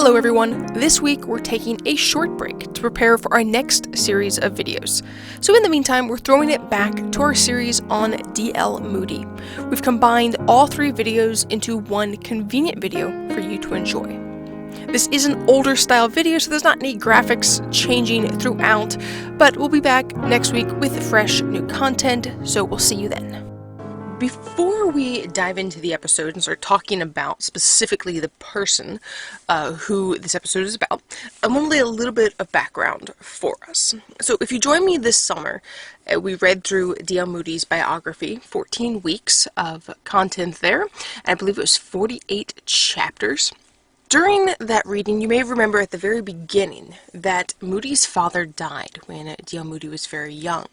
Hello everyone, this week we're taking a short break to prepare for our next series of videos. So in the meantime, we're throwing it back to our series on D.L. Moody. We've combined all three videos into one convenient video for you to enjoy. This is an older style video, so there's not any graphics changing throughout, but we'll be back next week with fresh new content, so we'll see you then. Before we dive into the episode and start talking about specifically the person who this episode is about, I want to lay a little bit of background for us. So if you join me this summer, we read through D.L. Moody's biography, 14 weeks of content there, and I believe it was 48 chapters. During that reading, you may remember at the very beginning that Moody's father died when D.L. Moody was very young.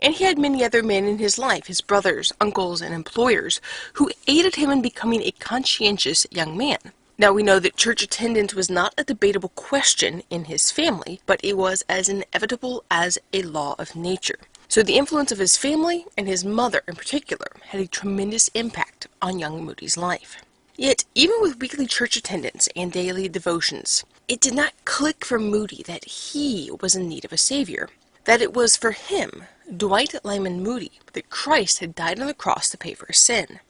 And he had many other men in his life, his brothers, uncles, and employers, who aided him in becoming a conscientious young man. Now we know that church attendance was not a debatable question in his family, but it was as inevitable as a law of nature. So the influence of his family, and his mother in particular, had a tremendous impact on young Moody's life. Yet, even with weekly church attendance and daily devotions, it did not click for Moody that he was in need of a savior. That it was for him, Dwight Lyman Moody, that Christ had died on the cross to pay for his sin.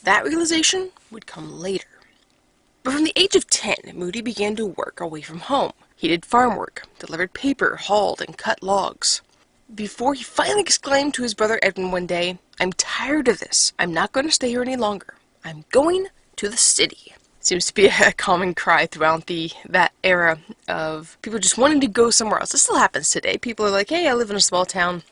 That realization would come later. But from the age of 10, Moody began to work away from home. He did farm work, delivered paper, hauled, and cut logs. Before he finally exclaimed to his brother Edwin one day, "I'm tired of this. I'm not going to stay here any longer. I'm going to the city." Seems to be a common cry throughout that era of people just wanting to go somewhere else. It still happens today. People are like, hey, I live in a small town.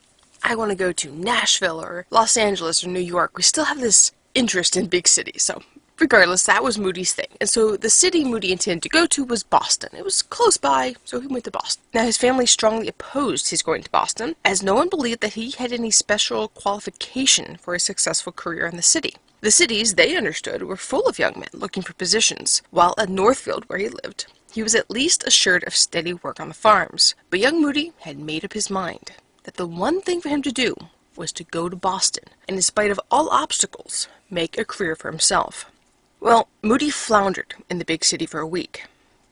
I want to go to Nashville or Los Angeles or New York. We still have this interest in big cities. So regardless, that was Moody's thing. And so the city Moody intended to go to was Boston. It was close by, so he went to Boston. Now his family strongly opposed his going to Boston, as no one believed that he had any special qualification for a successful career in the city. The cities, they understood, were full of young men looking for positions, while at Northfield, where he lived, he was at least assured of steady work on the farms. But young Moody had made up his mind that the one thing for him to do was to go to Boston, and in spite of all obstacles, make a career for himself. Well, Moody floundered in the big city for a week,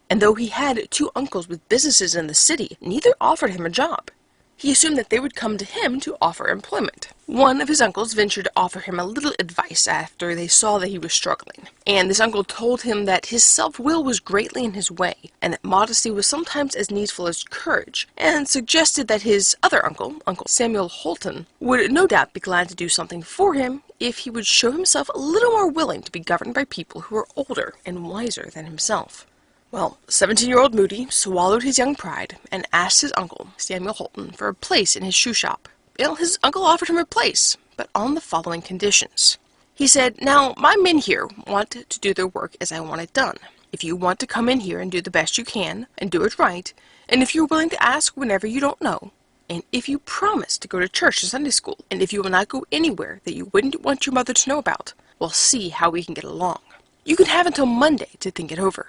and though he had two uncles with businesses in the city, neither offered him a job. He assumed that they would come to him to offer employment. One of his uncles ventured to offer him a little advice after they saw that he was struggling. And this uncle told him that his self-will was greatly in his way, and that modesty was sometimes as needful as courage, and suggested that his other uncle, Uncle Samuel Holton, would no doubt be glad to do something for him if he would show himself a little more willing to be governed by people who were older and wiser than himself. Well, 17-year-old Moody swallowed his young pride and asked his uncle, Samuel Holton, for a place in his shoe shop. Well, his uncle offered him a place, but on the following conditions. He said, "Now, my men here want to do their work as I want it done. If you want to come in here and do the best you can, and do it right, and if you're willing to ask whenever you don't know, and if you promise to go to church and Sunday school, and if you will not go anywhere that you wouldn't want your mother to know about, we'll see how we can get along. You can have until Monday to think it over."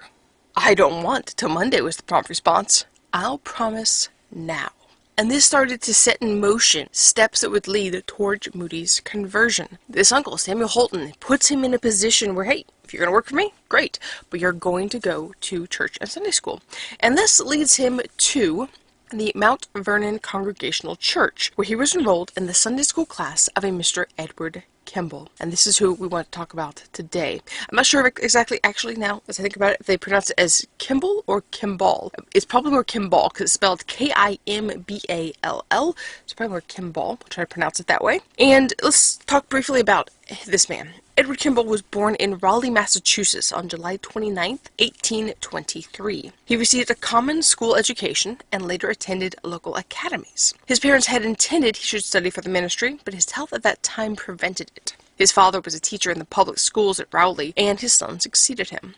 "I don't want till Monday," was the prompt response. "I'll promise now." And this started to set in motion steps that would lead towards Moody's conversion. This uncle, Samuel Holton, puts him in a position where, hey, if you're going to work for me, great, but you're going to go to church and Sunday school. And this leads him to the Mount Vernon Congregational Church, where he was enrolled in the Sunday school class of a Mr. Edward Kimball. And this is who we want to talk about today. I'm not sure exactly, actually now, as I think about it, if they pronounce it as Kimball or Kimball. It's probably more Kimball, because it's spelled Kimball. It's probably more Kimball. I'll try to pronounce it that way. And let's talk briefly about this man. Edward Kimball was born in Raleigh, Massachusetts on July 29th, 1823. He received a common school education and later attended local academies. His parents had intended he should study for the ministry, but his health at that time prevented it. His father was a teacher in the public schools at Raleigh, and his son succeeded him.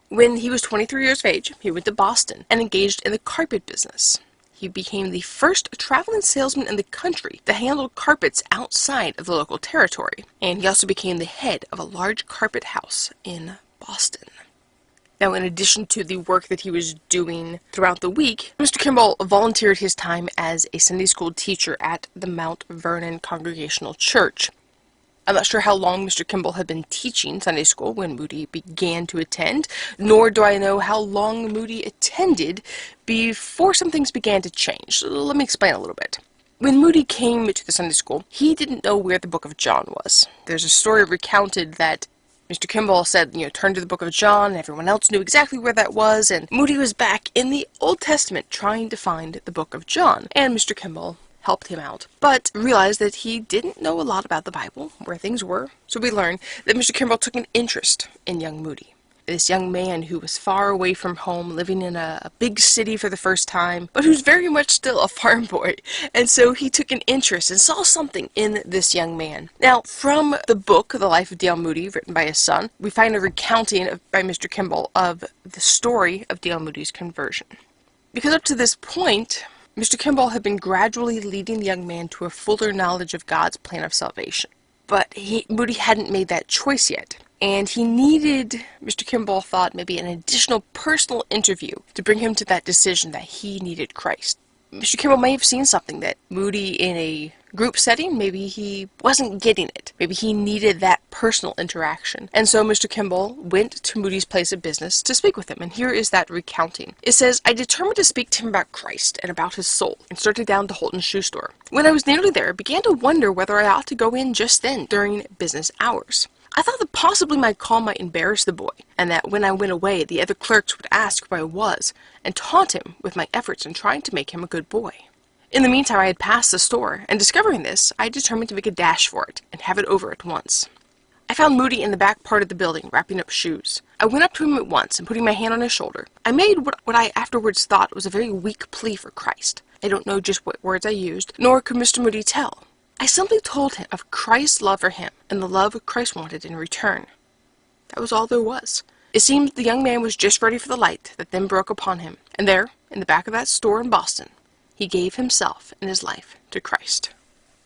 When he was 23 years of age, he went to Boston and engaged in the carpet business. He became the first traveling salesman in the country to handle carpets outside of the local territory, and he also became the head of a large carpet house in Boston. Now, in addition to the work that he was doing throughout the week, Mr. Kimball volunteered his time as a Sunday school teacher at the Mount Vernon Congregational Church. I'm not sure how long Mr. Kimball had been teaching Sunday school when Moody began to attend, nor do I know how long Moody attended before some things began to change. Let me explain a little bit. When Moody came to the Sunday school, he didn't know where the book of John was. There's a story recounted that Mr. Kimball said, turn to the book of John, and everyone else knew exactly where that was, and Moody was back in the Old Testament trying to find the book of John, and Mr. Kimball helped him out, but realized that he didn't know a lot about the Bible, where things were, so we learned that Mr. Kimball took an interest in young Moody. This young man who was far away from home, living in a big city for the first time, but who's very much still a farm boy. And so he took an interest and saw something in this young man. Now, from the book, The Life of D.L. Moody, written by his son, we find a recounting by Mr. Kimball of the story of D.L. Moody's conversion. Because up to this point, Mr. Kimball had been gradually leading the young man to a fuller knowledge of God's plan of salvation. But Moody hadn't made that choice yet. And he needed, Mr. Kimball thought, maybe an additional personal interview to bring him to that decision that he needed Christ. Mr. Kimball may have seen something that Moody, in a group setting, maybe he wasn't getting it. Maybe he needed that personal interaction. And so Mr. Kimball went to Moody's place of business to speak with him. And here is that recounting. It says, I determined to speak to him about Christ and about his soul, and started down to Holton's shoe store. When I was nearly there, I began to wonder whether I ought to go in just then, during business hours. I thought that possibly my call might embarrass the boy, and that when I went away, the other clerks would ask who I was, and taunt him with my efforts in trying to make him a good boy. In the meantime, I had passed the store, and discovering this, I determined to make a dash for it, and have it over at once. I found Moody in the back part of the building, wrapping up shoes. I went up to him at once, and putting my hand on his shoulder, I made what I afterwards thought was a very weak plea for Christ. I don't know just what words I used, nor could Mr. Moody tell. I simply told him of Christ's love for him, and the love Christ wanted in return. That was all there was. It seemed the young man was just ready for the light that then broke upon him, and there, in the back of that store in Boston, he gave himself and his life to Christ.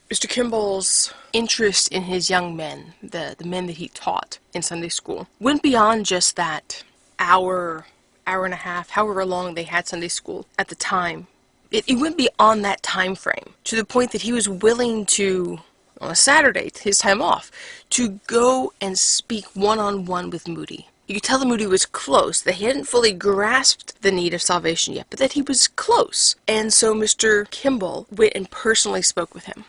Mr. Kimball's interest in his young men, the men that he taught in Sunday school, went beyond just that hour and a half, however long they had Sunday school at the time. It went beyond that time frame, to the point that he was willing to, on a Saturday, his time off, to go and speak one-on-one with Moody. You could tell that Moody was close, that he hadn't fully grasped the need of salvation yet, but that he was close. And so Mr. Kimball went and personally spoke with him.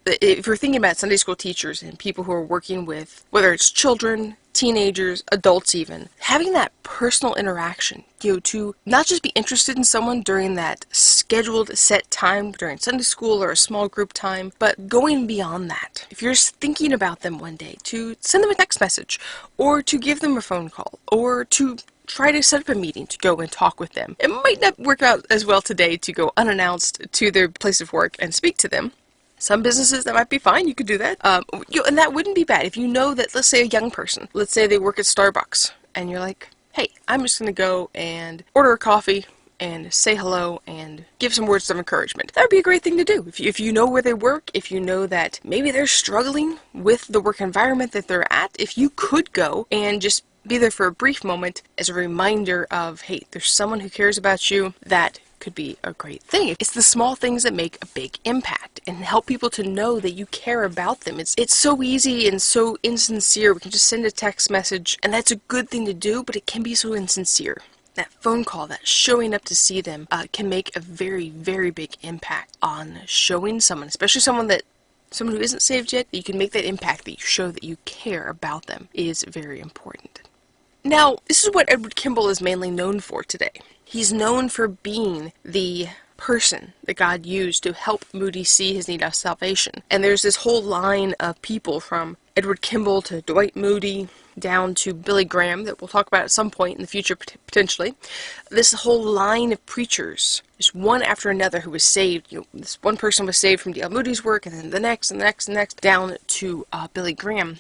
If you're thinking about Sunday school teachers and people who are working with, whether it's children, teenagers, adults even, having that personal interaction, to not just be interested in someone during that scheduled set time during Sunday school or a small group time, but going beyond that. If you're just thinking about them one day, to send them a text message, or to give them a phone call, or to try to set up a meeting to go and talk with them. It might not work out as well today to go unannounced to their place of work and speak to them. Some businesses, that might be fine, you could do that. And that wouldn't be bad if you know that, let's say a young person, let's say they work at Starbucks, and you're like, hey, I'm just going to go and order a coffee and say hello and give some words of encouragement. That would be a great thing to do. If you know where they work, if you know that maybe they're struggling with the work environment that they're at, if you could go and just be there for a brief moment as a reminder of, hey, there's someone who cares about you, that could be a great thing. It's the small things that make a big impact and help people to know that you care about them. It's so easy and so insincere. We can just send a text message, and that's a good thing to do, but it can be so insincere. That phone call, that showing up to see them, can make a very, very big impact on showing someone, especially someone who isn't saved yet, that you can make that impact, that you show that you care about them, is very important. Now, this is what Edward Kimball is mainly known for today. He's known for being the person that God used to help Moody see his need of salvation. And there's this whole line of people, from Edward Kimball to Dwight Moody, down to Billy Graham, that we'll talk about at some point in the future, potentially. This whole line of preachers, just one after another, who was saved. This one person was saved from D.L. Moody's work, and then the next, and the next, and the next, down to Billy Graham.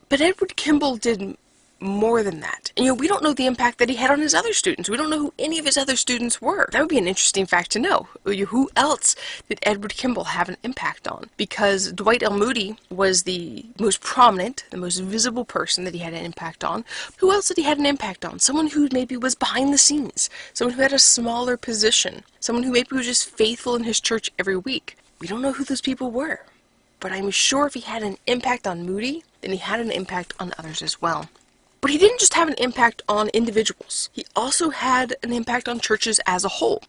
But Edward Kimball did more than that. And we don't know the impact that he had on his other students. We don't know who any of his other students were. That would be an interesting fact to know. Who else did Edward Kimball have an impact on? Because Dwight L. Moody was the most prominent, the most visible person that he had an impact on. Who else did he have an impact on? Someone who maybe was behind the scenes. Someone who had a smaller position. Someone who maybe was just faithful in his church every week. We don't know who those people were. but I'm sure if he had an impact on Moody, then he had an impact on others as well. But he didn't just have an impact on individuals. He also had an impact on churches as a whole.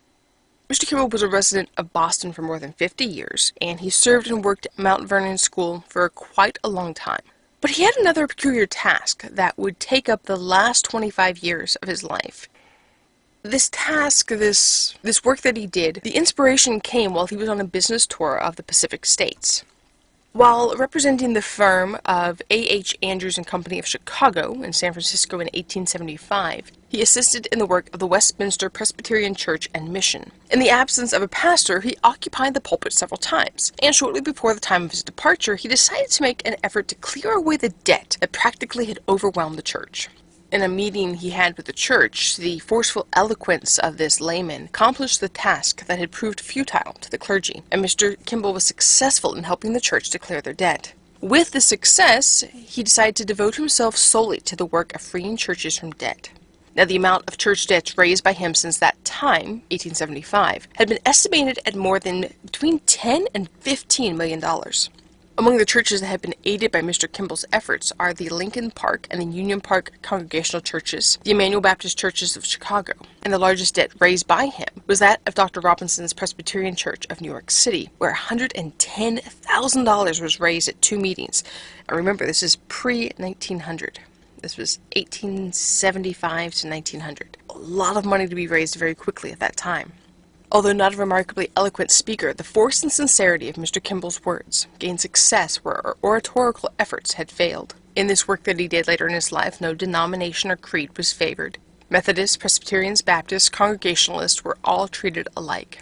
Mr. Kimball was a resident of Boston for more than 50 years, and he served and worked at Mount Vernon School for quite a long time. But he had another peculiar task that would take up the last 25 years of his life. This task, this work that he did, the inspiration came while he was on a business tour of the Pacific States. While representing the firm of A.H. Andrews and Company of Chicago in San Francisco in 1875, he assisted in the work of the Westminster Presbyterian Church and Mission. In the absence of a pastor, he occupied the pulpit several times, and shortly before the time of his departure, he decided to make an effort to clear away the debt that practically had overwhelmed the church. In a meeting he had with the church, the forceful eloquence of this layman accomplished the task that had proved futile to the clergy, and Mr. Kimball was successful in helping the church to clear their debt. With the success, he decided to devote himself solely to the work of freeing churches from debt. Now, the amount of church debts raised by him since that time, 1875, had been estimated at more than between $10 and $15 million. Among the churches that have been aided by Mr. Kimball's efforts are the Lincoln Park and the Union Park Congregational Churches, the Emmanuel Baptist Churches of Chicago, and the largest debt raised by him was that of Dr. Robinson's Presbyterian Church of New York City, where $110,000 was raised at 2 meetings. And remember, this is pre-1900. This was 1875 to 1900. A lot of money to be raised very quickly at that time. Although not a remarkably eloquent speaker, the force and sincerity of Mr. Kimball's words gained success where oratorical efforts had failed. In this work that he did later in his life, no denomination or creed was favored. Methodists, Presbyterians, Baptists, Congregationalists were all treated alike.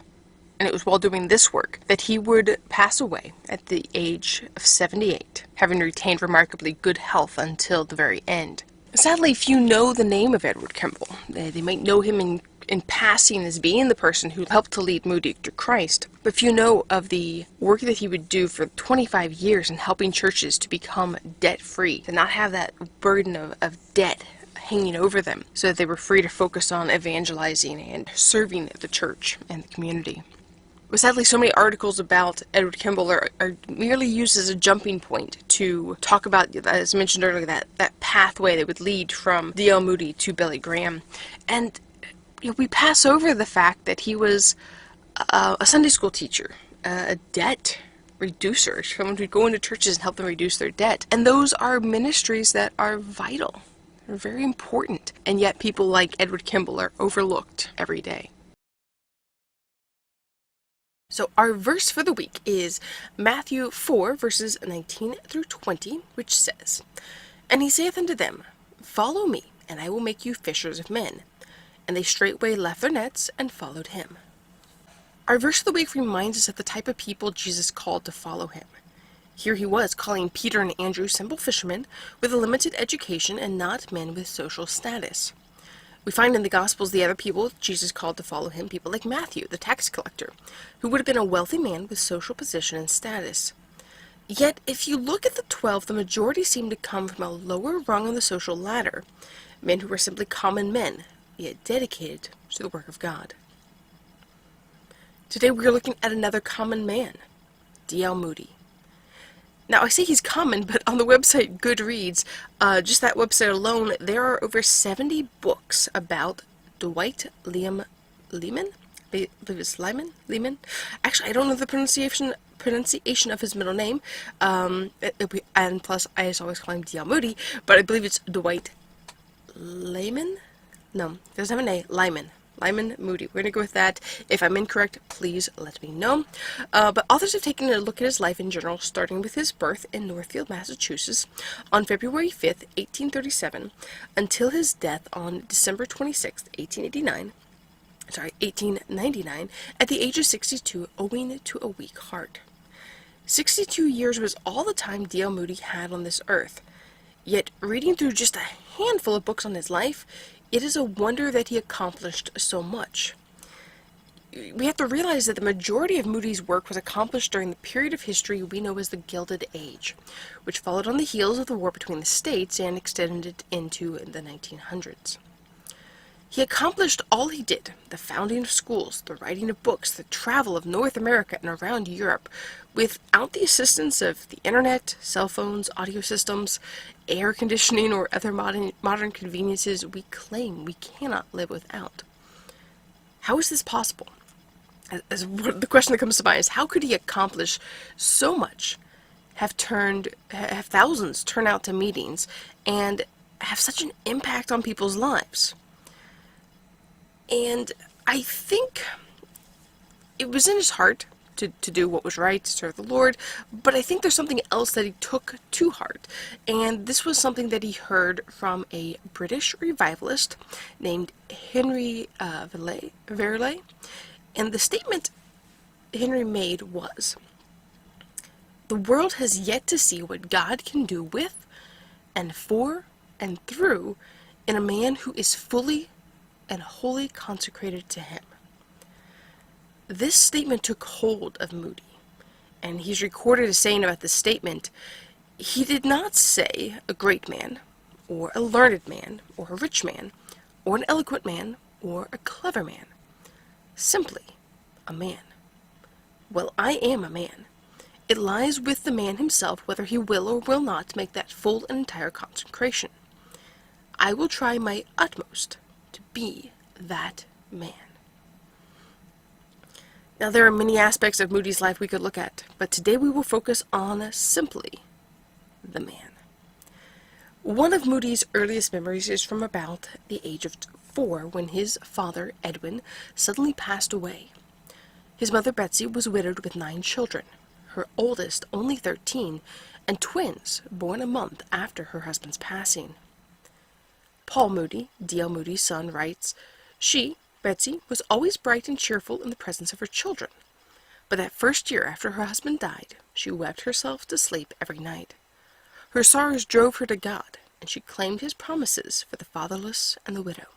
And it was while doing this work that he would pass away at the age of 78, having retained remarkably good health until the very end. Sadly, few know the name of Edward Kimball. They might know him in passing as being the person who helped to lead Moody to Christ, but few know of the work that he would do for 25 years in helping churches to become debt-free, to not have that burden of debt hanging over them, so that they were free to focus on evangelizing and serving the church and the community. But sadly, so many articles about Edward Kimball are merely used as a jumping point to talk about, as mentioned earlier, that pathway that would lead from D.L. Moody to Billy Graham. And we pass over the fact that he was a Sunday school teacher, a debt reducer, someone who would go into churches and help them reduce their debt. And those are ministries that are vital. They're very important. And yet people like Edward Kimball are overlooked every day. So our verse for the week is Matthew 4, verses 19 through 20, which says, "And he saith unto them, Follow me, and I will make you fishers of men. And they straightway left their nets and followed him." Our verse of the week reminds us of the type of people Jesus called to follow him. Here he was calling Peter and Andrew simple fishermen with a limited education and not men with social status. We find in the Gospels the other people Jesus called to follow him, people like Matthew, the tax collector, who would have been a wealthy man with social position and status. Yet, if you look at the 12, the majority seem to come from a lower rung on the social ladder, men who were simply common men, yet dedicated to the work of God. Today we are looking at another common man, D.L. Moody. Now, I say he's common, but on the website Goodreads, just that website alone, there are over 70 books about Dwight Lyman? I believe it's Lyman? Actually, I don't know the pronunciation of his middle name, and plus, I just always call him D.L. Moody, but I believe it's Dwight Lyman? No, it doesn't have an A. Lyman Moody. We're going to go with that. If I'm incorrect, please let me know. But authors have taken a look at his life in general, starting with his birth in Northfield, Massachusetts, on February 5th, 1837, until his death on December 26th, 1899, at the age of 62, owing to a weak heart. 62 years was all the time D.L. Moody had on this earth. Yet, reading through just a handful of books on his life, it is a wonder that he accomplished so much. We have to realize that the majority of Moody's work was accomplished during the period of history we know as the Gilded Age, which followed on the heels of the war between the states and extended into the 1900s. He accomplished all he did, the founding of schools, the writing of books, the travel of North America and around Europe, without the assistance of the internet, cell phones, audio systems, air conditioning, or other modern conveniences we claim we cannot live without. How is this possible? The question that comes to mind is, how could he accomplish so much, have thousands turn out to meetings, and have such an impact on people's lives? And I think it was in his heart to do what was right, to serve the Lord, but I think there's something else that he took to heart. And this was something that he heard from a British revivalist named Henry Verley. And the statement Henry made was, "The world has yet to see what God can do with and for and through in a man who is fully and wholly consecrated to him." This statement took hold of Moody, and he's recorded as saying about this statement, he did not say a great man, or a learned man, or a rich man, or an eloquent man, or a clever man. Simply, a man. Well, I am a man. It lies with the man himself whether he will or will not make that full and entire consecration. I will try my utmost to be that man. Now, there are many aspects of Moody's life we could look at, but today we will focus on simply the man. One of Moody's earliest memories is from about the age of 4, when his father, Edwin, suddenly passed away. His mother, Betsy, was widowed with 9 children, her oldest only 13, and twins born a month after her husband's passing. Paul Moody, D.L. Moody's son, writes, "She, Betsy, was always bright and cheerful in the presence of her children. But that first year after her husband died, she wept herself to sleep every night. Her sorrows drove her to God, and she claimed his promises for the fatherless and the widow."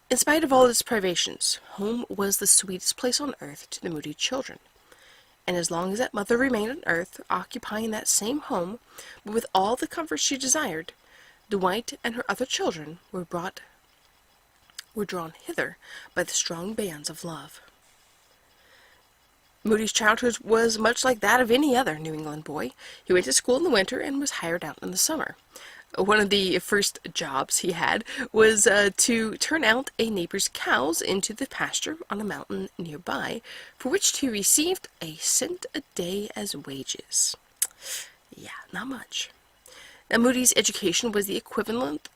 In spite of all its privations, home was the sweetest place on earth to the Moody children. And as long as that mother remained on earth, occupying that same home, but with all the comforts she desired, Dwight and her other children were drawn hither by the strong bands of love. Moody's childhood was much like that of any other New England boy. He went to school in the winter and was hired out in the summer. One of the first jobs he had was to turn out a neighbor's cows into the pasture on a mountain nearby, for which he received a cent a day as wages. Yeah, not much. Now, Moody's education was the equivalent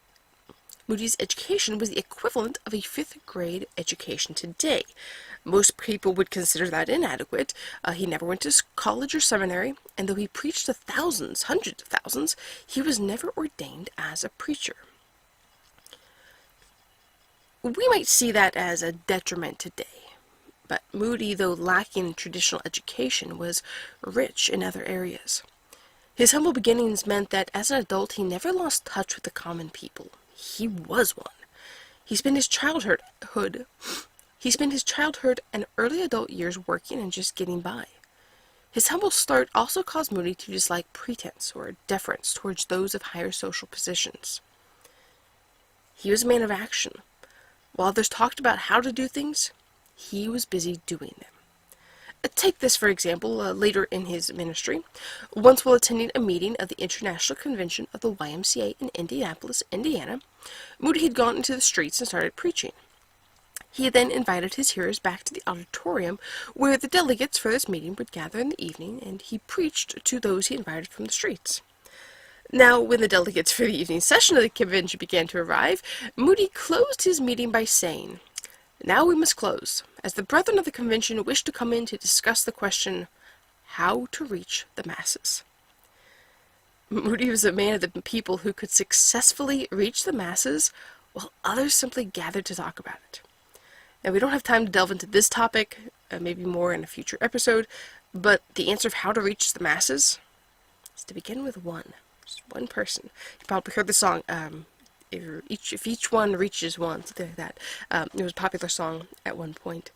of a 5th grade education today. Most people would consider that inadequate. He never went to college or seminary, and though he preached to thousands, hundreds of thousands, he was never ordained as a preacher. We might see that as a detriment today, but Moody, though lacking in traditional education, was rich in other areas. His humble beginnings meant that as an adult he never lost touch with the common people. He was one. He spent his childhood and early adult years working and just getting by. His humble start also caused Moody to dislike pretense or deference towards those of higher social positions. He was a man of action. While others talked about how to do things, he was busy doing them. Take this, for example, later in his ministry. Once while attending a meeting of the International Convention of the YMCA in Indianapolis, Indiana, Moody had gone into the streets and started preaching. He then invited his hearers back to the auditorium where the delegates for this meeting would gather in the evening, and he preached to those he invited from the streets. Now, when the delegates for the evening session of the convention began to arrive, Moody closed his meeting by saying, "Now we must close, as the brethren of the convention wish to come in to discuss the question, how to reach the masses." Moody was a man of the people who could successfully reach the masses while others simply gathered to talk about it. Now, we don't have time to delve into this topic, maybe more in a future episode, but the answer of how to reach the masses is to begin with one. Just one person. You probably heard the song, if each one reaches one, something like that. It was a popular song at one point.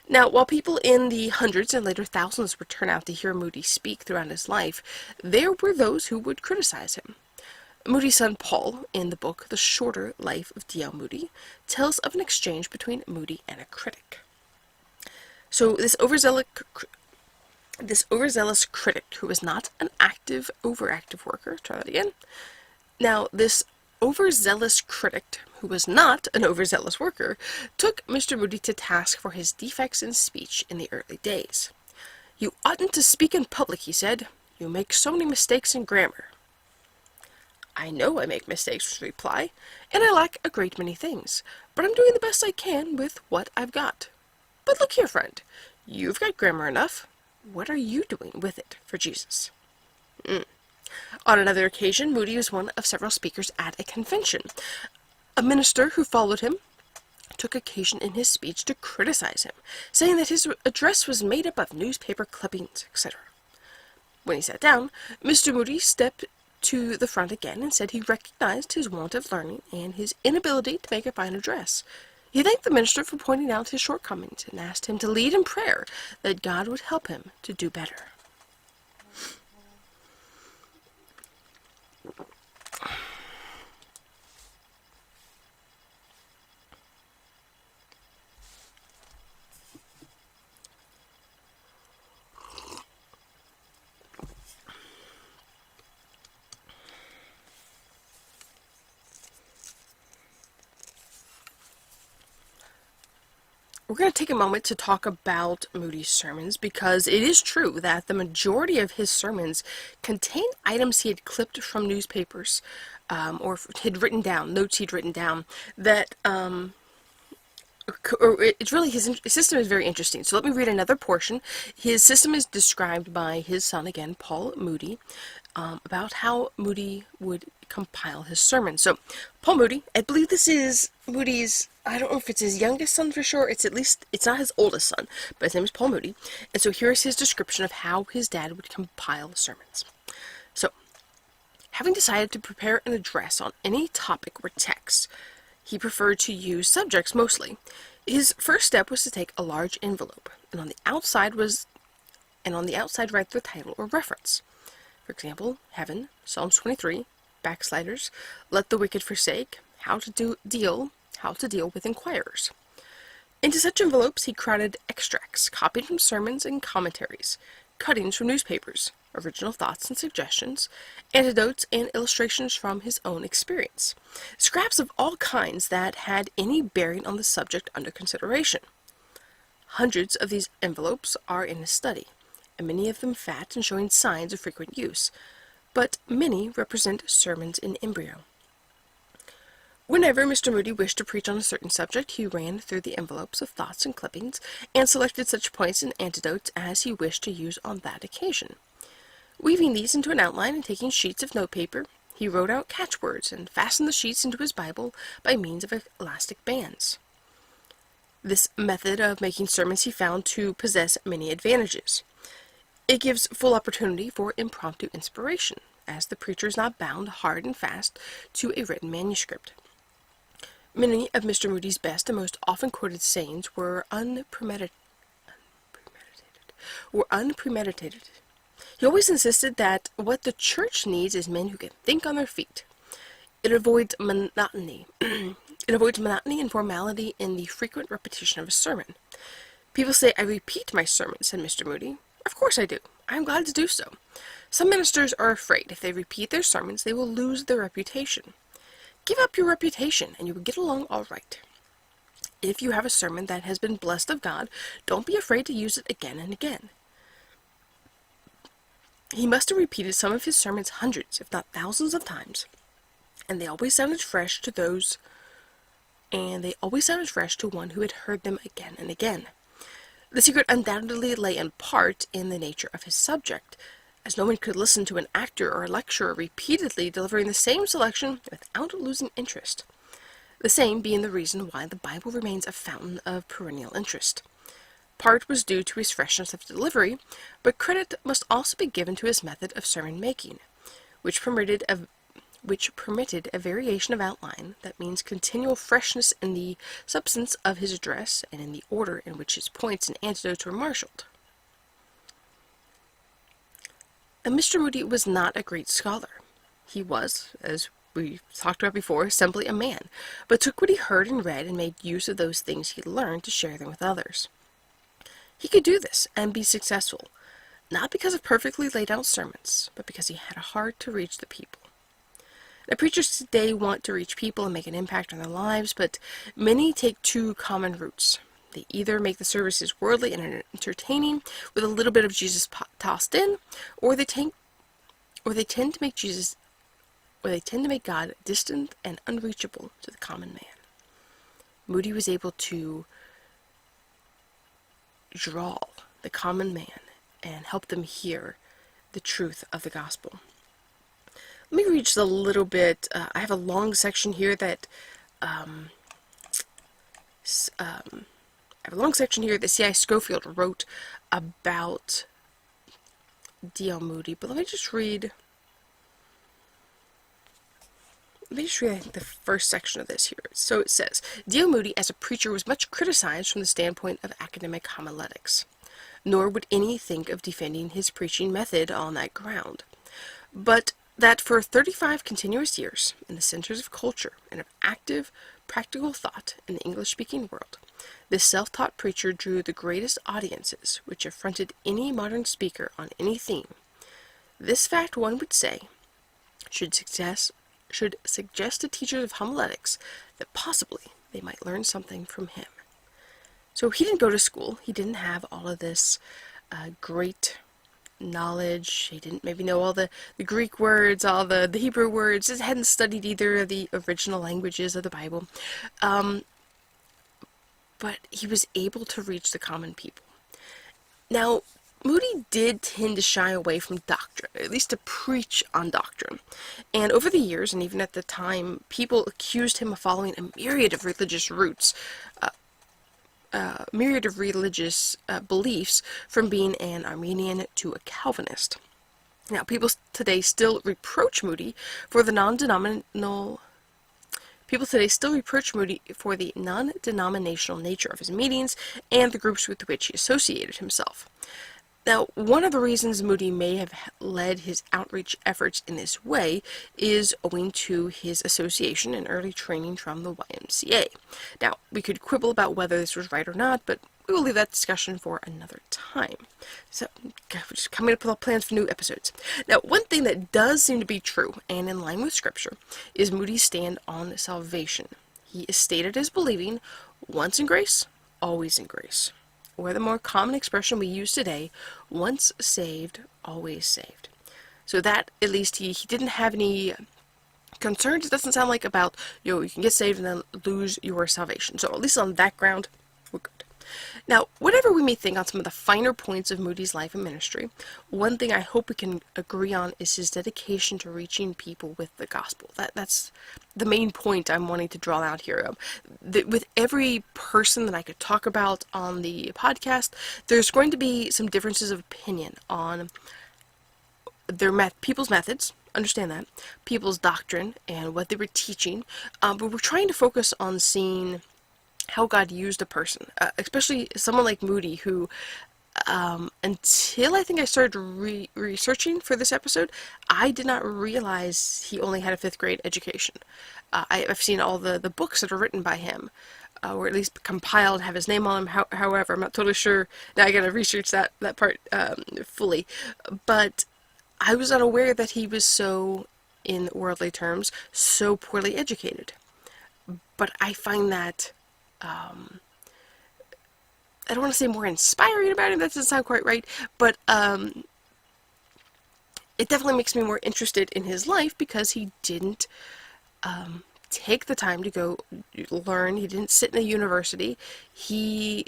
Now, while people in the hundreds and later thousands would turn out to hear Moody speak throughout his life, there were those who would criticize him. Moody's son Paul, in the book The Shorter Life of D.L. Moody, tells of an exchange between Moody and a critic. So this overzealous critic, who was not an overactive worker, try that again. Now, this overzealous critic, who was not an overzealous worker, took Mr. Moody to task for his defects in speech in the early days. "You oughtn't to speak in public," he said. "You make so many mistakes in grammar." "I know I make mistakes," was the reply, "and I lack a great many things, but I'm doing the best I can with what I've got. But look here, friend, you've got grammar enough. What are you doing with it for Jesus?" On another occasion, Moody was one of several speakers at a convention. A minister who followed him took occasion in his speech to criticize him, saying that his address was made up of newspaper clippings, etc. When he sat down, Mr. Moody stepped to the front again and said he recognized his want of learning and his inability to make a fine address. He thanked the minister for pointing out his shortcomings and asked him to lead in prayer that God would help him to do better. We're going to take a moment to talk about Moody's sermons, because it is true that the majority of his sermons contain items he had clipped from newspapers, or had written down, notes he'd written down, that, it's really, his system is very interesting. So let me read another portion. His system is described by his son, again, Paul Moody, about how Moody would compile his sermon. So, Paul Moody, I believe this is Moody's, I don't know if it's his youngest son for sure, it's not his oldest son, but his name is Paul Moody, and so here's his description of how his dad would compile sermons. So, having decided to prepare an address on any topic or text, he preferred to use subjects mostly. His first step was to take a large envelope, and on the outside write the title or reference. For example, Heaven, Psalms 23, Backsliders, Let the Wicked Forsake, How to deal with inquirers. Into such envelopes he crowded extracts copied from sermons and commentaries, cuttings from newspapers, original thoughts and suggestions, anecdotes and illustrations from his own experience, scraps of all kinds that had any bearing on the subject under consideration. Hundreds of these envelopes are in his study, and many of them fat and showing signs of frequent use, but many represent sermons in embryo. Whenever Mr. Moody wished to preach on a certain subject, he ran through the envelopes of thoughts and clippings, and selected such points and anecdotes as he wished to use on that occasion. Weaving these into an outline and taking sheets of notepaper, he wrote out catchwords and fastened the sheets into his Bible by means of elastic bands. This method of making sermons he found to possess many advantages. It gives full opportunity for impromptu inspiration, as the preacher is not bound hard and fast to a written manuscript. Many of Mr. Moody's best and most often quoted sayings were unpremeditated. He always insisted that what the church needs is men who can think on their feet. It avoids monotony. It avoids monotony and formality in the frequent repetition of a sermon. People say, "I repeat my sermons," said Mr. Moody. "Of course I do. I am glad to do so. Some ministers are afraid if they repeat their sermons they will lose their reputation. Give up your reputation and you will get along all right. If you have a sermon that has been blessed of God, don't be afraid to use it again and again." He must have repeated some of his sermons hundreds, if not thousands of times, and they always sounded fresh to one who had heard them again and again. The secret undoubtedly lay in part in the nature of his subject, as no one could listen to an actor or a lecturer repeatedly delivering the same selection without losing interest. The same being the reason why the Bible remains a fountain of perennial interest. Part was due to his freshness of delivery, but credit must also be given to his method of sermon making, which permitted a variation of outline that means continual freshness in the substance of his address and in the order in which his points and anecdotes were marshaled. And Mr. Moody was not a great scholar. He was, as we talked about before, simply a man, but took what he heard and read and made use of those things he learned to share them with others. He could do this and be successful, not because of perfectly laid out sermons, but because he had a heart to reach the people. Now, preachers today want to reach people and make an impact on their lives, but many take two common routes. They either make the services worldly and entertaining with a little bit of Jesus tossed in, or they tend to make God distant and unreachable to the common man. Moody was able to draw the common man and help them hear the truth of the gospel. Let me read just a little bit. I have a long section here that C.I. Scofield wrote about D.L. Moody, but let me just read I think the first section of this here. So it says, D.L. Moody as a preacher was much criticized from the standpoint of academic homiletics, nor would any think of defending his preaching method on that ground. But that for 35 continuous years, in the centers of culture and of active, practical thought in the English-speaking world, this self-taught preacher drew the greatest audiences which affronted any modern speaker on any theme. This fact, one would say, should suggest to teachers of homiletics that possibly they might learn something from him. So he didn't go to school. He didn't have all of this great knowledge. He didn't maybe know all the Greek words, all the Hebrew words. He hadn't studied either of the original languages of the Bible. But he was able to reach the common people. Now, Moody did tend to shy away from doctrine, at least to preach on doctrine. And over the years, and even at the time, people accused him of following a myriad of religious beliefs, from being an Arminian to a Calvinist. Now, people today still reproach Moody for the non-denominational nature of his meetings and the groups with which he associated himself. Now, one of the reasons Moody may have led his outreach efforts in this way is owing to his association and early training from the YMCA. Now, we could quibble about whether this was right or not, but we will leave that discussion for another time. So, we're just coming up with plans for new episodes. Now, one thing that does seem to be true, and in line with Scripture, is Moody's stand on salvation. He is stated as believing, once in grace, always in grace. Or the more common expression we use today, once saved, always saved. So that, at least, he didn't have any concerns. It doesn't sound like about, you can get saved and then lose your salvation. So at least on that ground, we're good. Now, whatever we may think on some of the finer points of Moody's life and ministry, one thing I hope we can agree on is his dedication to reaching people with the gospel. That's the main point I'm wanting to draw out here. With every person that I could talk about on the podcast, there's going to be some differences of opinion on their people's methods. Understand that. People's doctrine and what they were teaching. But we're trying to focus on seeing how God used a person, especially someone like Moody, who, until I think I started researching for this episode, I did not realize he only had a 5th grade education. I've seen all the books that are written by him, or at least compiled, have his name on them. However, I'm not totally sure. Now I gotta research that part fully. But I was unaware that he was so, in worldly terms, so poorly educated. But I find that I don't want to say more inspiring about him, that doesn't sound quite right, but it definitely makes me more interested in his life because he didn't take the time to go learn. He didn't sit in a university. He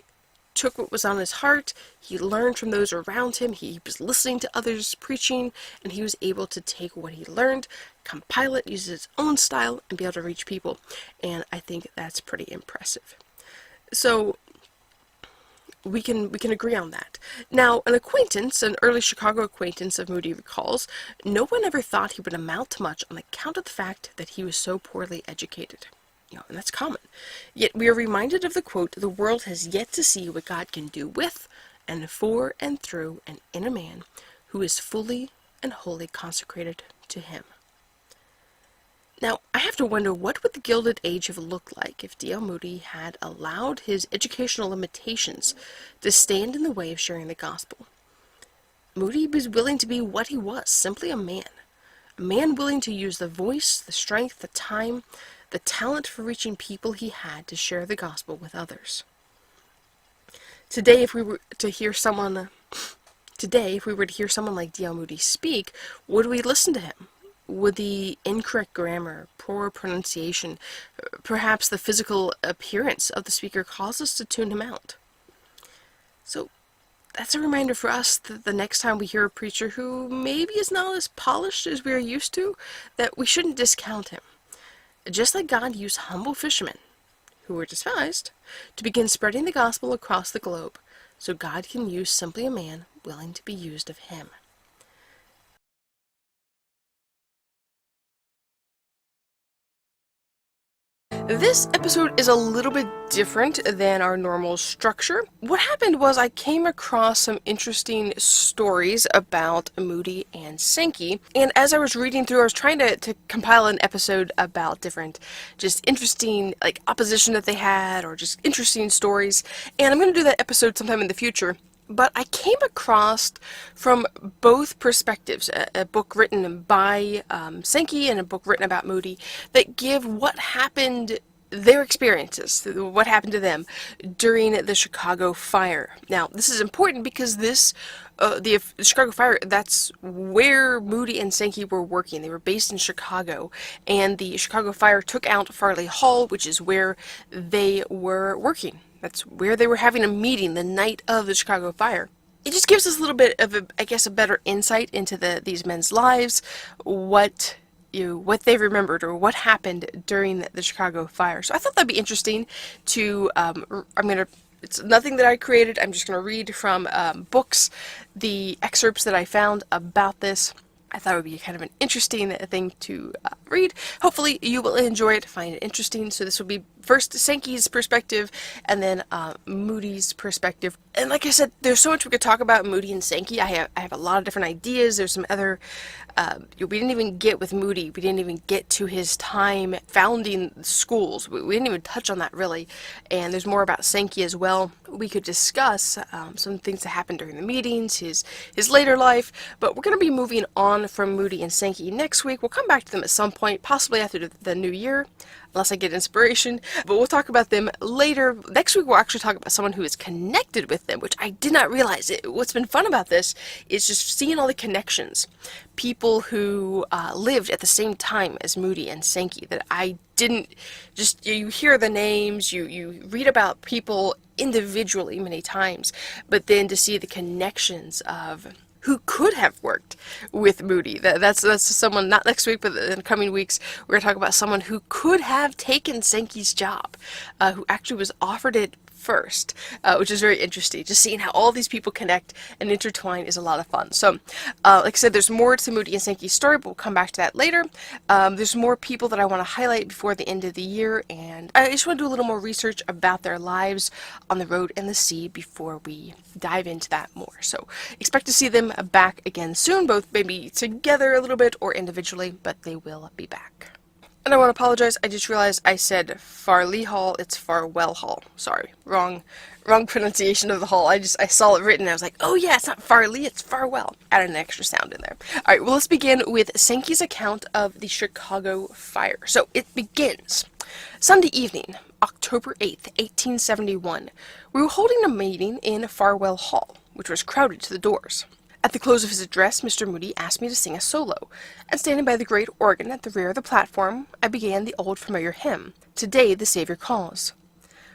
took what was on his heart. He learned from those around him. He was listening to others preaching, and he was able to take what he learned, compile it, use his own style, and be able to reach people. And I think that's pretty impressive. So we can agree on that. Now, an early Chicago acquaintance of Moody recalls, no one ever thought he would amount to much on account of the fact that he was so poorly educated. And that's common. Yet we are reminded of the quote, "The world has yet to see what God can do with and for and through and in a man who is fully and wholly consecrated to him." Now, I have to wonder, what would the Gilded Age have looked like if D.L. Moody had allowed his educational limitations to stand in the way of sharing the gospel? Moody was willing to be what he was, simply a man willing to use the voice, the strength, the time, the talent for reaching people he had to share the gospel with others. Today, if we were to hear someone like D.L. Moody speak, would we listen to him? Would the incorrect grammar, poor pronunciation, perhaps the physical appearance of the speaker cause us to tune him out? So that's a reminder for us that the next time we hear a preacher who maybe is not as polished as we are used to, that we shouldn't discount him. Just like God used humble fishermen, who were despised, to begin spreading the gospel across the globe, so God can use simply a man willing to be used of him. This episode is a little bit different than our normal structure. What happened was I came across some interesting stories about Moody and Sankey, and as I was reading through, I was trying to compile an episode about different, just interesting, opposition that they had, or just interesting stories, and I'm going to do that episode sometime in the future. But I came across, from both perspectives, a book written by Sankey and a book written about Moody, that give what happened, their experiences, what happened to them during the Chicago fire. Now, this is important because the Chicago fire, that's where Moody and Sankey were working. They were based in Chicago, and the Chicago fire took out Farley Hall, which is where they were working. That's where they were having a meeting the night of the Chicago fire. It just gives us a little bit of, a better insight into these men's lives, what they remembered or what happened during the Chicago fire. So I thought that'd be interesting to, it's nothing that I created. I'm just going to read from books, the excerpts that I found about this. I thought it would be kind of an interesting thing to read. Hopefully you will enjoy it, find it interesting. So this will be first Sankey's perspective, and then Moody's perspective. And like I said, there's so much we could talk about Moody and Sankey. I have a lot of different ideas. There's some other, we didn't even get with Moody. We didn't even get to his time founding schools. We didn't even touch on that really. And there's more about Sankey as well. We could discuss some things that happened during the meetings, his later life. But we're going to be moving on from Moody and Sankey next week. We'll come back to them at some point, possibly after the new year, unless I get inspiration. But we'll talk about them later. Next week we'll actually talk about someone who is connected with them, which I did not realize. What's been fun about this is just seeing all the connections. People who lived at the same time as Moody and Sankey that I didn't just, you hear the names, you read about people individually many times, but then to see the connections of who could have worked with Moody. That's someone, not next week, but in the coming weeks, we're going to talk about someone who could have taken Sankey's job, who actually was offered it first, which is very interesting. Just seeing how all these people connect and intertwine is a lot of fun. So, like I said, there's more to Moody and Sankey's story, but we'll come back to that later. There's more people that I want to highlight before the end of the year, and I just want to do a little more research about their lives on the road and the sea before we dive into that more. So, expect to see them back again soon, both maybe together a little bit or individually, but they will be back. And I want to apologize, I just realized I said Farley Hall, it's Farwell Hall. Sorry, wrong pronunciation of the hall. I saw it written and I was like, oh yeah, it's not Farley, it's Farwell. Added an extra sound in there. Alright, well let's begin with Sankey's account of the Chicago fire. So it begins. Sunday evening, October 8th, 1871. We were holding a meeting in Farwell Hall, which was crowded to the doors. At the close of his address, Mr. Moody asked me to sing a solo, and standing by the great organ at the rear of the platform, I began the old familiar hymn, Today the Savior Calls.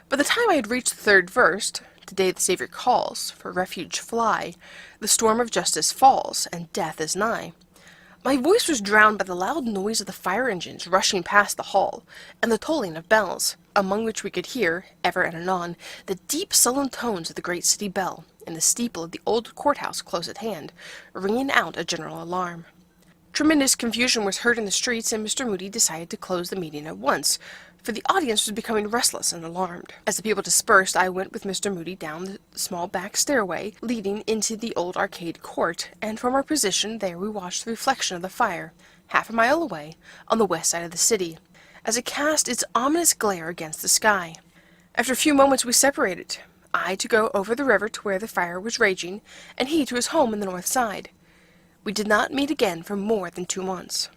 By the time I had reached the third verse, Today the Savior calls, for refuge fly, the storm of justice falls, and death is nigh. My voice was drowned by the loud noise of the fire engines rushing past the hall, and the tolling of bells, among which we could hear, ever and anon, the deep sullen tones of the great city bell, in the steeple of the old courthouse close at hand, ringing out a general alarm. Tremendous confusion was heard in the streets, and Mr. Moody decided to close the meeting at once, for the audience was becoming restless and alarmed. As the people dispersed, I went with Mr. Moody down the small back stairway leading into the old arcade court, and from our position there we watched the reflection of the fire, half a mile away, on the west side of the city, as it cast its ominous glare against the sky. After a few moments we separated, I to go over the river to where the fire was raging, and he to his home in the north side. We did not meet again for more than 2 months.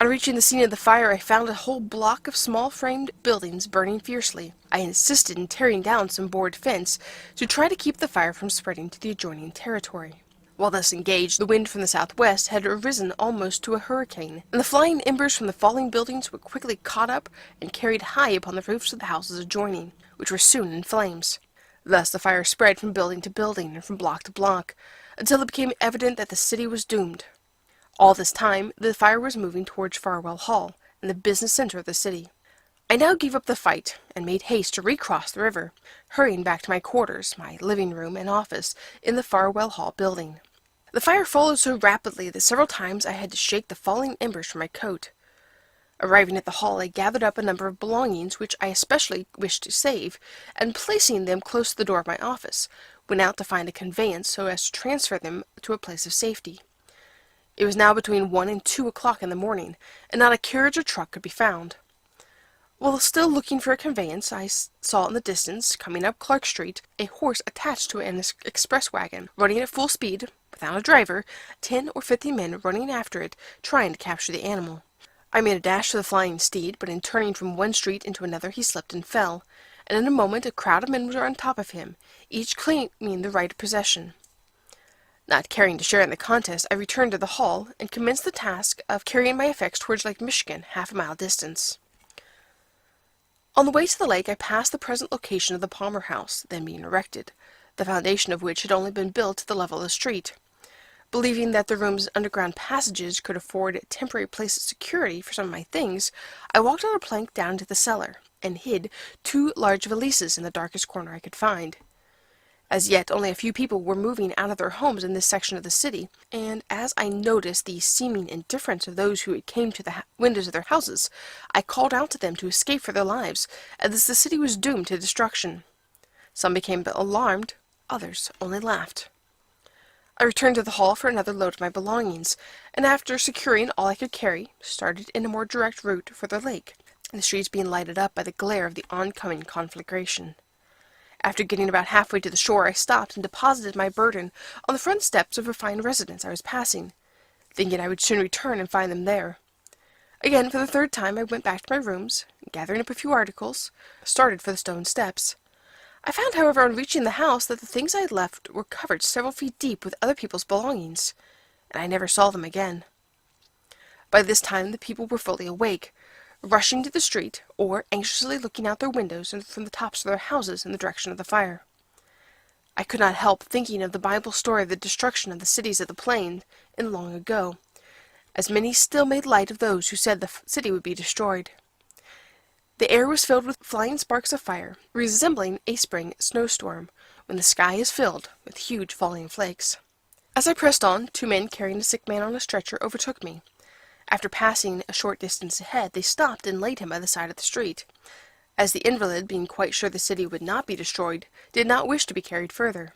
On reaching the scene of the fire, I found a whole block of small framed buildings burning fiercely. I insisted in tearing down some board fence to try to keep the fire from spreading to the adjoining territory. While thus engaged, the wind from the southwest had arisen almost to a hurricane, and the flying embers from the falling buildings were quickly caught up and carried high upon the roofs of the houses adjoining, which were soon in flames. Thus the fire spread from building to building and from block to block, until it became evident that the city was doomed. All this time, the fire was moving towards Farwell Hall, and the business center of the city. I now gave up the fight, and made haste to recross the river, hurrying back to my quarters, my living room and office, in the Farwell Hall building. The fire followed so rapidly that several times I had to shake the falling embers from my coat. Arriving at the hall, I gathered up a number of belongings which I especially wished to save, and placing them close to the door of my office, went out to find a conveyance so as to transfer them to a place of safety. It was now between 1 and 2 o'clock in the morning, and not a carriage or truck could be found. While still looking for a conveyance, I saw in the distance, coming up Clark Street, a horse attached to an express wagon, running at full speed, without a driver, 10 or 15 men running after it, trying to capture the animal. I made a dash for the flying steed, but in turning from one street into another he slipped and fell, and in a moment a crowd of men were on top of him, each claiming the right of possession. Not caring to share in the contest, I returned to the hall, and commenced the task of carrying my effects towards Lake Michigan, half a mile distance. On the way to the lake, I passed the present location of the Palmer House, then being erected, the foundation of which had only been built to the level of the street. Believing that the room's underground passages could afford a temporary place of security for some of my things, I walked on a plank down into the cellar, and hid 2 large valises in the darkest corner I could find. As yet, only a few people were moving out of their homes in this section of the city, and as I noticed the seeming indifference of those who came to the windows of their houses, I called out to them to escape for their lives, as the city was doomed to destruction. Some became alarmed, others only laughed. I returned to the hall for another load of my belongings, and after securing all I could carry, started in a more direct route for the lake, the streets being lighted up by the glare of the oncoming conflagration. After getting about halfway to the shore, I stopped and deposited my burden on the front steps of a fine residence I was passing, thinking I would soon return and find them there. Again, for the 3rd time, I went back to my rooms, and gathering up a few articles, started for the stone steps. I found, however, on reaching the house, that the things I had left were covered several feet deep with other people's belongings, and I never saw them again. By this time the people were fully awake, rushing to the street, or anxiously looking out their windows and from the tops of their houses in the direction of the fire. I could not help thinking of the Bible story of the destruction of the cities of the plain in long ago, as many still made light of those who said the city would be destroyed. The air was filled with flying sparks of fire, resembling a spring snowstorm, when the sky is filled with huge falling flakes. As I pressed on, 2 men carrying a sick man on a stretcher overtook me. After passing a short distance ahead, they stopped and laid him by the side of the street, as the invalid, being quite sure the city would not be destroyed, did not wish to be carried further.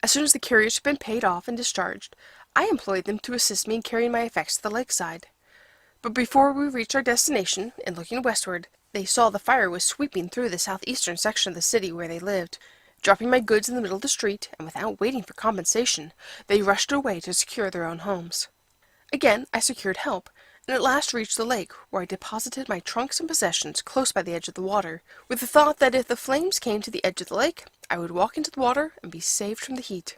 As soon as the carriers had been paid off and discharged, I employed them to assist me in carrying my effects to the lakeside. But before we reached our destination, in looking westward, they saw the fire was sweeping through the southeastern section of the city where they lived. Dropping my goods in the middle of the street, and without waiting for compensation, they rushed away to secure their own homes. Again I secured help, and at last reached the lake, where I deposited my trunks and possessions close by the edge of the water, with the thought that if the flames came to the edge of the lake, I would walk into the water and be saved from the heat.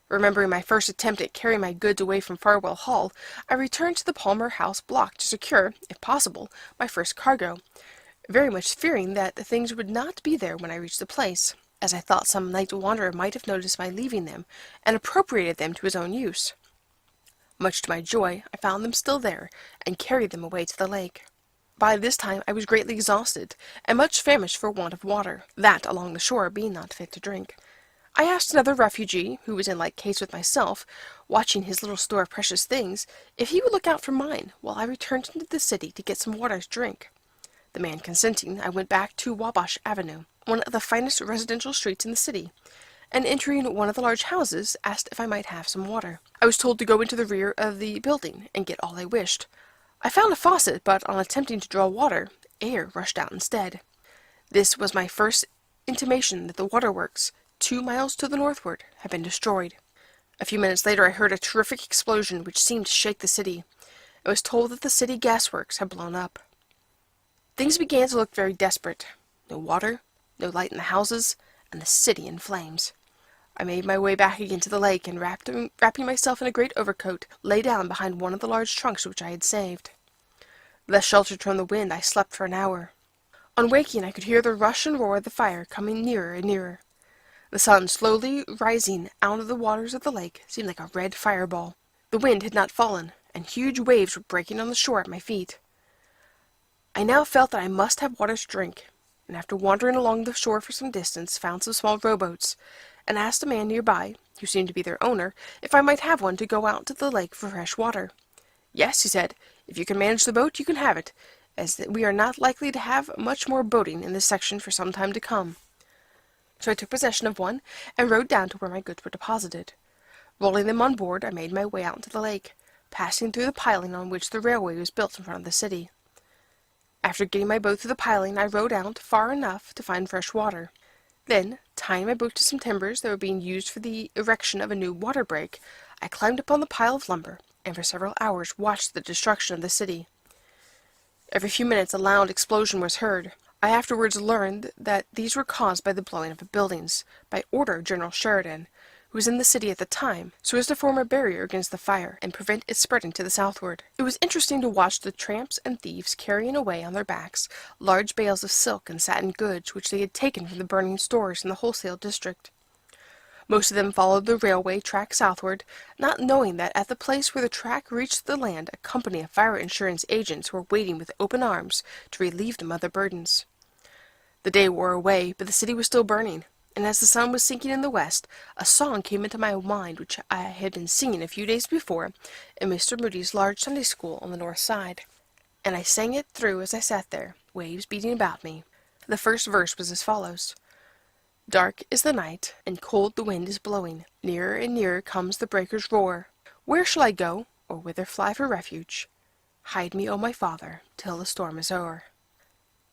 Remembering my first attempt at carrying my goods away from Farwell Hall, I returned to the Palmer House block to secure, if possible, my first cargo, very much fearing that the things would not be there when I reached the place, as I thought some night wanderer might have noticed my leaving them, and appropriated them to his own use. Much to my joy, I found them still there, and carried them away to the lake. By this time I was greatly exhausted, and much famished for want of water, that along the shore being not fit to drink. I asked another refugee, who was in like case with myself, watching his little store of precious things, if he would look out for mine, while I returned into the city to get some water to drink. The man consenting, I went back to Wabash Avenue, one of the finest residential streets in the city, and entering one of the large houses, asked if I might have some water. I was told to go into the rear of the building and get all I wished. I found a faucet, but on attempting to draw water, air rushed out instead. This was my first intimation that the waterworks, 2 miles to the northward, had been destroyed. A few minutes later I heard a terrific explosion which seemed to shake the city. I was told that the city gasworks had blown up. Things began to look very desperate. No water, no light in the houses, and the city in flames. I made my way back again to the lake, and wrapping myself in a great overcoat, lay down behind one of the large trunks which I had saved. Thus sheltered from the wind, I slept for an hour. On waking, I could hear the rush and roar of the fire coming nearer and nearer. The sun, slowly rising out of the waters of the lake, seemed like a red fireball. The wind had not fallen, and huge waves were breaking on the shore at my feet. I now felt that I must have water to drink, and after wandering along the shore for some distance, found some small rowboats, and asked a man nearby, who seemed to be their owner, if I might have one to go out to the lake for fresh water. Yes, he said, if you can manage the boat, you can have it, as we are not likely to have much more boating in this section for some time to come. So I took possession of one, and rowed down to where my goods were deposited. Rolling them on board, I made my way out into the lake, passing through the piling on which the railway was built in front of the city. After getting my boat through the piling, I rowed out far enough to find fresh water. Then, tying my boat to some timbers that were being used for the erection of a new water break, I climbed upon the pile of lumber, and for several hours watched the destruction of the city. Every few minutes a loud explosion was heard. I afterwards learned that these were caused by the blowing of the buildings, by order of General Sheridan, who was in the city at the time, so as to form a barrier against the fire and prevent its spreading to the southward. It was interesting to watch the tramps and thieves carrying away on their backs large bales of silk and satin goods which they had taken from the burning stores in the wholesale district. Most of them followed the railway track southward, not knowing that at the place where the track reached the land a company of fire insurance agents were waiting with open arms to relieve them of their burdens. The day wore away, but the city was still burning, and as the sun was sinking in the west, a song came into my mind which I had been singing a few days before in Mr. Moody's large Sunday school on the north side, and I sang it through as I sat there, waves beating about me. The first verse was as follows: Dark is the night, and cold the wind is blowing. Nearer and nearer comes the breaker's roar. Where shall I go, or whither fly for refuge? Hide me, O my Father, till the storm is o'er.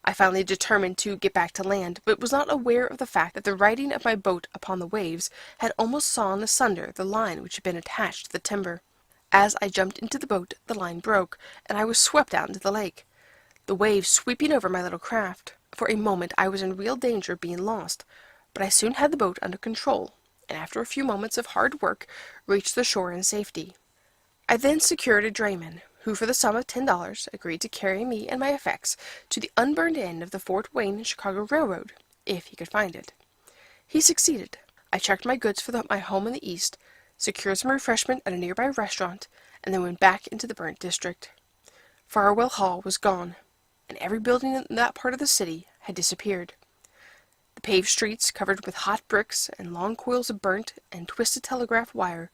I finally determined to get back to land, but was not aware of the fact that the riding of my boat upon the waves had almost sawn asunder the line which had been attached to the timber. As I jumped into the boat, the line broke, and I was swept out into the lake, the waves sweeping over my little craft. For a moment I was in real danger of being lost, but I soon had the boat under control, and after a few moments of hard work, reached the shore in safety. I then secured a drayman, who for the sum of $10 agreed to carry me and my effects to the unburned end of the Fort Wayne Chicago Railroad, if he could find it. He succeeded. I checked my goods for my home in the east, secured some refreshment at a nearby restaurant, and then went back into the burnt district. Farwell Hall was gone, and every building in that part of the city had disappeared. The paved streets, covered with hot bricks and long coils of burnt and twisted telegraph wire,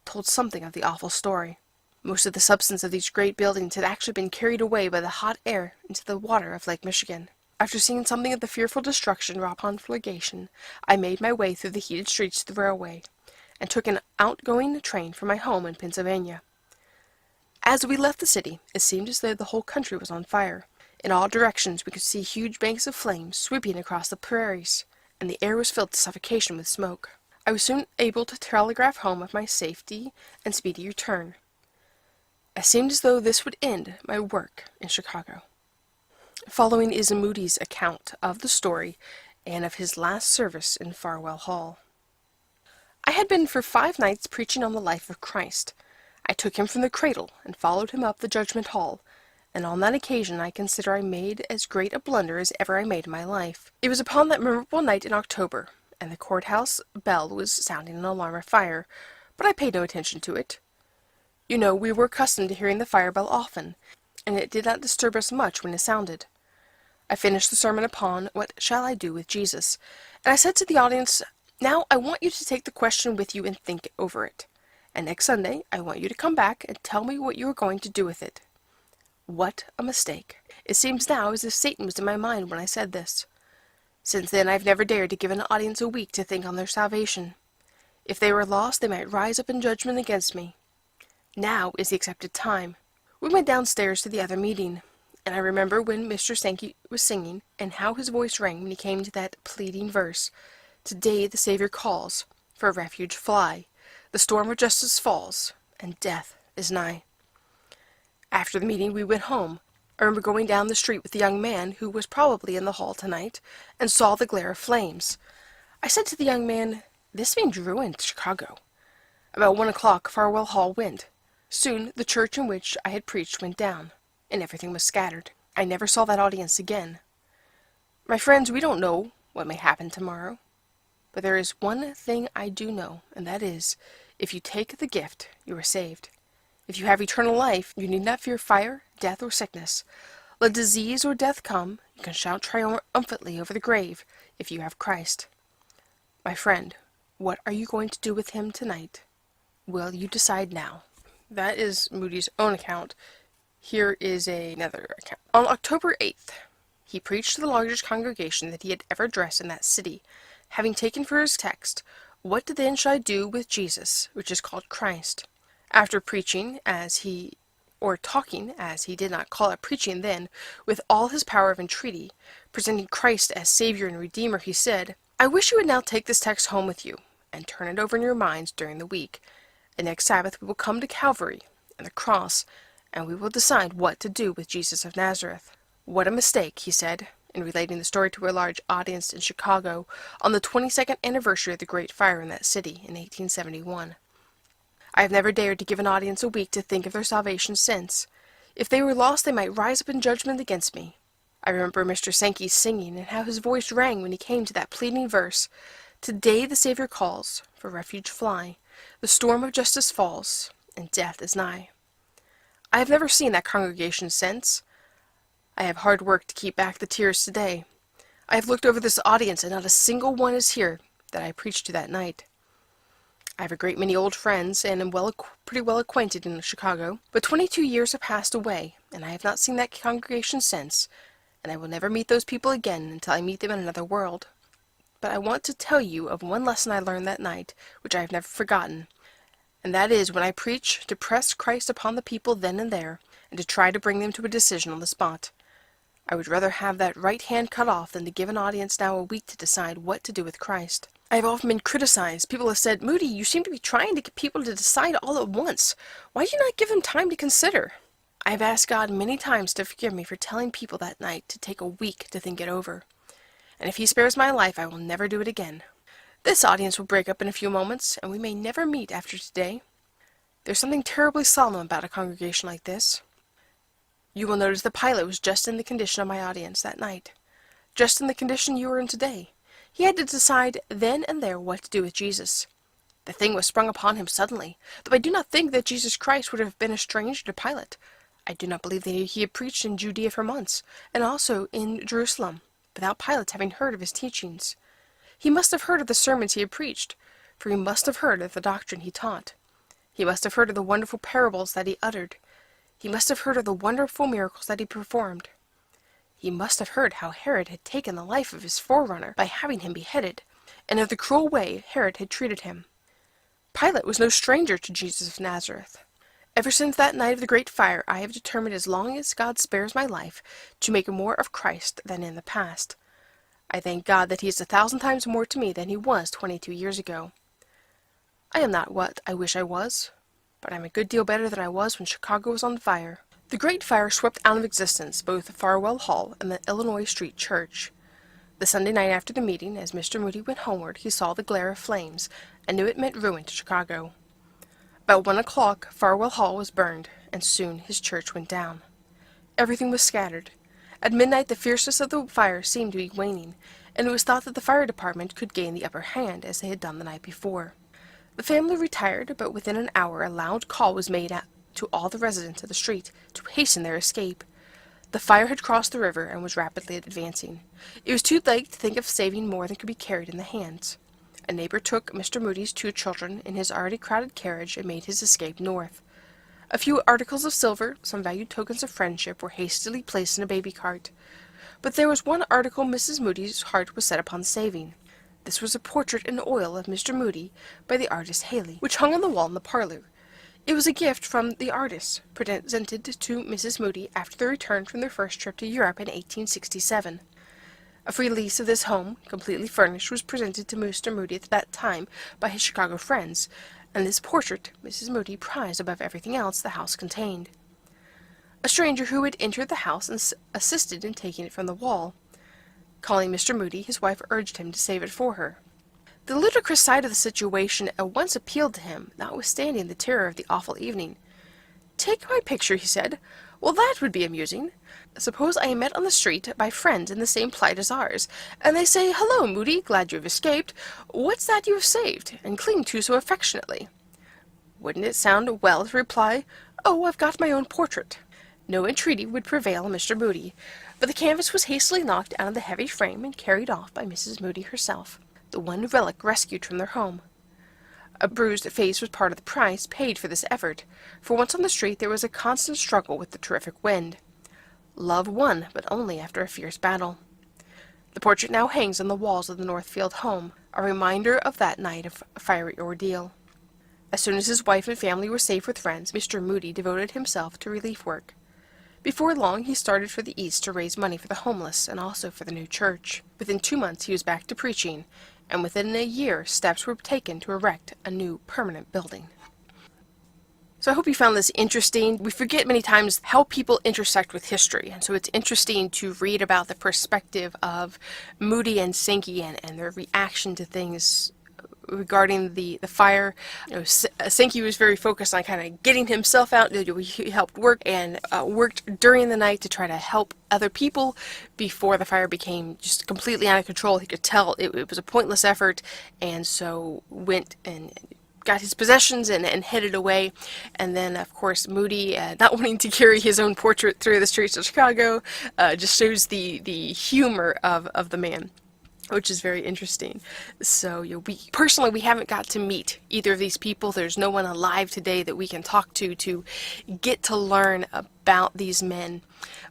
told something of the awful story. Most of the substance of these great buildings had actually been carried away by the hot air into the water of Lake Michigan. After seeing something of the fearful destruction wrought upon conflagration, I made my way through the heated streets to the railway, and took an outgoing train for my home in Pennsylvania. As we left the city, it seemed as though the whole country was on fire. In all directions we could see huge banks of flames sweeping across the prairies, and the air was filled to suffocation with smoke. I was soon able to telegraph home of my safety and speedy return. It seemed as though this would end my work in Chicago. Following is Moody's account of the story and of his last service in Farwell Hall. I had been for 5 nights preaching on the life of Christ. I took him from the cradle and followed him up the judgment hall, and on that occasion I consider I made as great a blunder as ever I made in my life. It was upon that memorable night in October, and the courthouse bell was sounding an alarm of fire, but I paid no attention to it. You know, we were accustomed to hearing the fire bell often, and it did not disturb us much when it sounded. I finished the sermon upon What Shall I Do with Jesus, and I said to the audience, Now I want you to take the question with you and think over it, and next Sunday I want you to come back and tell me what you are going to do with it. What a mistake. It seems now as if Satan was in my mind when I said this. Since then, I've never dared to give an audience a week to think on their salvation. If they were lost, they might rise up in judgment against me. Now is the accepted time. We went downstairs to the other meeting, and I remember when Mr. Sankey was singing, and how his voice rang when he came to that pleading verse, "Today the Savior calls, for refuge fly. The storm of justice falls, and death is nigh." After the meeting, we went home. I remember going down the street with the young man who was probably in the hall tonight, and saw the glare of flames. I said to the young man, "This means ruin to Chicago." About 1 o'clock, Farwell Hall went. Soon the church in which I had preached went down, and everything was scattered. I never saw that audience again. My friends, we don't know what may happen tomorrow. But there is one thing I do know, and that is, if you take the gift, you are saved. If you have eternal life, you need not fear fire, death, or sickness. Let disease or death come, you can shout triumphantly over the grave if you have Christ. My friend, what are you going to do with him tonight? Will you decide now? That is Moody's own account. Here is another account. On October 8th, he preached to the largest congregation that he had ever addressed in that city, having taken for his text, "What then shall I do with Jesus, which is called Christ?" After talking, as he did not call it preaching then, with all his power of entreaty, presenting Christ as Savior and Redeemer, he said, "I wish you would now take this text home with you, and turn it over in your minds during the week, and next Sabbath we will come to Calvary and the cross, and we will decide what to do with Jesus of Nazareth." What a mistake, he said, in relating the story to a large audience in Chicago on the 22nd anniversary of the Great Fire in that city in 1871. I have never dared to give an audience a week to think of their salvation since. If they were lost, they might rise up in judgment against me. I remember Mr. Sankey singing, and how his voice rang when he came to that pleading verse, "Today the Savior calls, for refuge fly. The storm of justice falls, and death is nigh." I have never seen that congregation since. I have hard work to keep back the tears today. I have looked over this audience, and not a single one is here that I preached to that night. I have a great many old friends, and am pretty well acquainted in Chicago, but 22 years have passed away, and I have not seen that congregation since, and I will never meet those people again until I meet them in another world. But I want to tell you of one lesson I learned that night, which I have never forgotten, and that is when I preach to press Christ upon the people then and there, and to try to bring them to a decision on the spot. I would rather have that right hand cut off than to give an audience now a week to decide what to do with Christ. I have often been criticized. People have said, "Moody, you seem to be trying to get people to decide all at once. Why do you not give them time to consider?" I have asked God many times to forgive me for telling people that night to take a week to think it over. And if he spares my life, I will never do it again. This audience will break up in a few moments, and we may never meet after today. There's something terribly solemn about a congregation like this. You will notice the pilot was just in the condition of my audience that night, just in the condition you are in today. He had to decide then and there what to do with Jesus. The thing was sprung upon him suddenly, though I do not think that Jesus Christ would have been a stranger to Pilate. I do not believe that he had preached in Judea for months, and also in Jerusalem, without Pilate having heard of his teachings. He must have heard of the sermons he had preached, for he must have heard of the doctrine he taught. He must have heard of the wonderful parables that he uttered. He must have heard of the wonderful miracles that he performed. He must have heard how Herod had taken the life of his forerunner by having him beheaded, and of the cruel way Herod had treated him. Pilate was no stranger to Jesus of Nazareth. Ever since that night of the great fire, I have determined, as long as God spares my life, to make more of Christ than in the past. I thank God that he is 1,000 times more to me than he was 22 years ago. I am not what I wish I was, but I am a good deal better than I was when Chicago was on fire. The Great Fire swept out of existence both Farwell Hall and the Illinois Street Church. The Sunday night after the meeting, as Mr. Moody went homeward, he saw the glare of flames, and knew it meant ruin to Chicago. About 1 o'clock, Farwell Hall was burned, and soon his church went down. Everything was scattered. At midnight the fierceness of the fire seemed to be waning, and it was thought that the fire department could gain the upper hand, as they had done the night before. The family retired, but within an hour a loud call was made out to all the residents of the street to hasten their escape. The fire had crossed the river and was rapidly advancing. It was too late to think of saving more than could be carried in the hands. A neighbor took Mr. Moody's 2 children in his already crowded carriage and made his escape north. A few articles of silver, some valued tokens of friendship, were hastily placed in a baby cart. But there was one article Mrs. Moody's heart was set upon saving. This was a portrait in oil of Mr. Moody by the artist Haley, which hung on the wall in the parlor. It was a gift from the artist, presented to Mrs. Moody after their return from their first trip to Europe in 1867. A free lease of this home, completely furnished, was presented to Mr. Moody at that time by his Chicago friends, and this portrait Mrs. Moody prized above everything else the house contained. A stranger who had entered the house and assisted in taking it from the wall. Calling Mr. Moody, his wife urged him to save it for her. The ludicrous side of the situation at once appealed to him, notwithstanding the terror of the awful evening. "Take my picture," he said. "Well, that would be amusing. Suppose I am met on the street by friends in the same plight as ours, and they say, 'Hello, Moody, glad you have escaped. What's that you have saved, and cling to so affectionately?' Wouldn't it sound well to reply, 'Oh, I've got my own portrait'?" No entreaty would prevail on Mr. Moody, but the canvas was hastily knocked out of the heavy frame and carried off by Mrs. Moody herself, the one relic rescued from their home. A bruised face was part of the price paid for this effort, for once on the street there was a constant struggle with the terrific wind. Love won, but only after a fierce battle. The portrait now hangs on the walls of the Northfield home, a reminder of that night of fiery ordeal. As soon as his wife and family were safe with friends, Mr. Moody devoted himself to relief work. Before long, he started for the East to raise money for the homeless and also for the new church. Within 2 months, he was back to preaching, and within a year, steps were taken to erect a new permanent building. So I hope you found this interesting. We forget many times how people intersect with history, and so it's interesting to read about the perspective of Moody and Sankey and their reaction to things regarding the fire. Sankey was very focused on kind of getting himself out. He helped work and worked during the night to try to help other people before the fire became just completely out of control. He could tell it was a pointless effort, and so went and got his possessions and headed away. And then, of course, Moody, not wanting to carry his own portrait through the streets of Chicago, just shows the humor of the man, which is very interesting. So, we haven't got to meet either of these people. There's no one alive today that we can talk to get to learn about these men.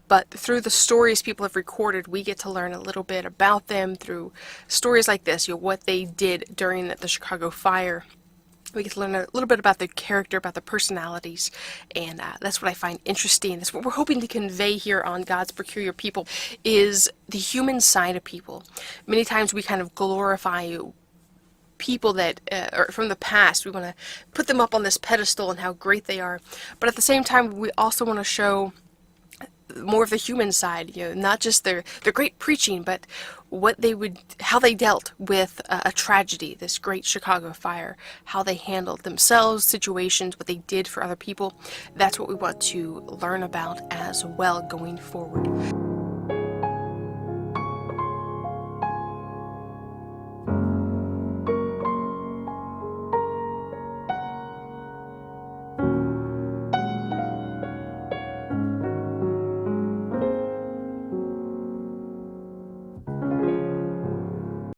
But through the stories people have recorded, we get to learn a little bit about them through stories like this, what they did during the Chicago fire. We get to learn a little bit about their character, about their personalities, and that's what I find interesting. That's what we're hoping to convey here on God's Peculiar People, is the human side of people. Many times we kind of glorify people that are from the past. We want to put them up on this pedestal and how great they are, but at the same time we also want to show more of the human side, not just their great preaching, but how they dealt with a tragedy, this great Chicago fire, how they handled themselves, situations, what they did for other people. That's what we want to learn about as well going forward.